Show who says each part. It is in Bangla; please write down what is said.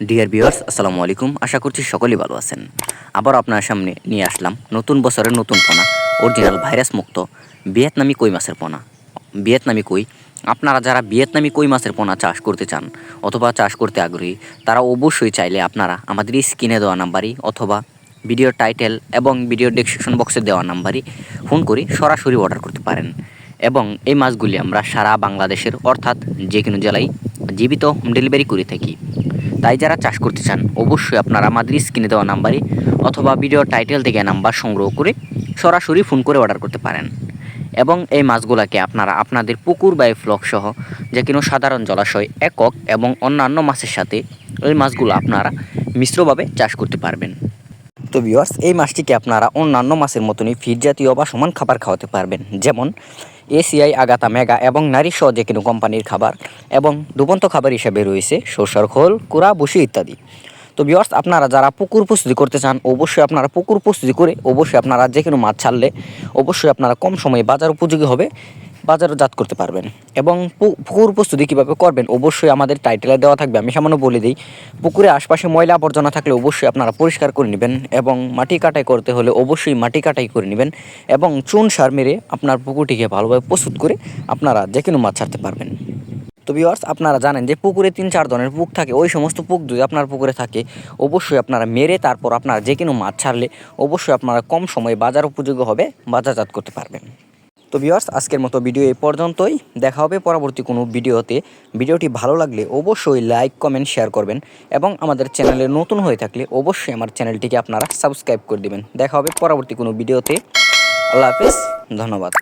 Speaker 1: ডিয়ার ভিউয়ার্স আসসালামু আলাইকুম। আশা করছি সকলেই ভালো আছেন। আবার আপনার সামনে নিয়ে আসলাম নতুন বছরের নতুন পোনা, অরিজিনাল ভাইরাস মুক্ত ভিয়েতনামি কই মাছের পোনা। ভিয়েতনামি কই, আপনারা যারা ভিয়েতনামি কই মাছের পোনা চাষ করতে চান অথবা চাষ করতে আগ্রহী, তারা অবশ্যই চাইলে আপনারা আমাদের স্ক্রিনে দেওয়া নাম্বারই অথবা ভিডিওর টাইটেল এবং ভিডিওর ডেসক্রিপশন বক্সে দেওয়া নাম্বারই ফোন করে সরাসরি অর্ডার করতে পারেন। এবং এই মাছগুলি আমরা সারা বাংলাদেশের অর্থাৎ যে কোনো জেলায় জীবিত হোম ডেলিভারি করে থাকি। তাই যারা চাষ করতে চান অবশ্যই আপনারা আমাদের স্ক্রিনে দেওয়া নাম্বারে অথবা ভিডিও টাইটেল থেকে নাম্বার সংগ্রহ করে সরাসরি ফোন করে অর্ডার করতে পারেন। এবং এই মাছগুলোকে আপনারা আপনাদের পুকুর বা ফ্লক সহ যে কোনো সাধারণ জলাশয়, একক এবং অন্যান্য মাছের সাথে এই মাছগুলো আপনারা মিশ্রভাবে চাষ করতে পারবেন। তো ভিউয়ার্স, এই মাছটিকে আপনারা অন্যান্য মাছের মতনই ফিড জাতীয় বা সমান খাবার খাওয়াতে পারবেন, যেমন এসিআই, আগাতা, মেগা এবং নারী সহ যে কোনো কোম্পানির খাবার, এবং ডুবন্ত খাবার হিসেবে রয়েছে সরষার খোল, কুড়া, ভুসি ইত্যাদি। তো ভিউয়ার্স, আপনারা যারা পুকুর প্রস্তুতি করতে চান অবশ্যই আপনারা পুকুর প্রস্তুতি করে অবশ্যই আপনারা যে কোনো মাছ ছাড়লে অবশ্যই আপনারা কম সময়ে বাজার উপযোগী হবে বাজারজাত করতে পারবেন। এবং পুকুর প্রস্তুতি কীভাবে করবেন অবশ্যই আমাদের টাইটেলে দেওয়া থাকবে, আমি সামান্য বলে দিই। পুকুরে আশপাশে ময়লা আবর্জনা থাকলে অবশ্যই আপনারা পরিষ্কার করে নেবেন, এবং মাটি কাটাই করতে হলে অবশ্যই মাটি কাটাই করে নেবেন, এবং চুন সার মেরে আপনার পুকুরটিকে ভালোভাবে প্রস্তুত করে আপনারা যে কোনো মাছ ছাড়তে পারবেন। তো ভিউয়ার্স, আপনারা জানেন যে পুকুরে 3-4 ধরনের পোক থাকে। ওই সমস্ত পোক যদি আপনার পুকুরে থাকে অবশ্যই আপনারা মেরে তারপর আপনারা যে কোনো মাছ ছাড়লে অবশ্যই আপনারা কম সময়ে বাজার উপযোগী হবে বাজারজাত করতে পারবেন। তো ভিউয়ার্স, আজকের মতো ভিডিও এই পর্যন্তই। দেখা হবে পরবর্তী কোনো ভিডিওতে। ভিডিওটি ভালো লাগলে অবশ্যই লাইক, কমেন্ট, শেয়ার করবেন, এবং আমাদের চ্যানেলে নতুন হয়ে থাকলে অবশ্যই আমার চ্যানেলটিকে আপনারা সাবস্ক্রাইব করে দেবেন। দেখা হবে পরবর্তী কোনো ভিডিওতে। আল্লাহ হাফেজ, ধন্যবাদ।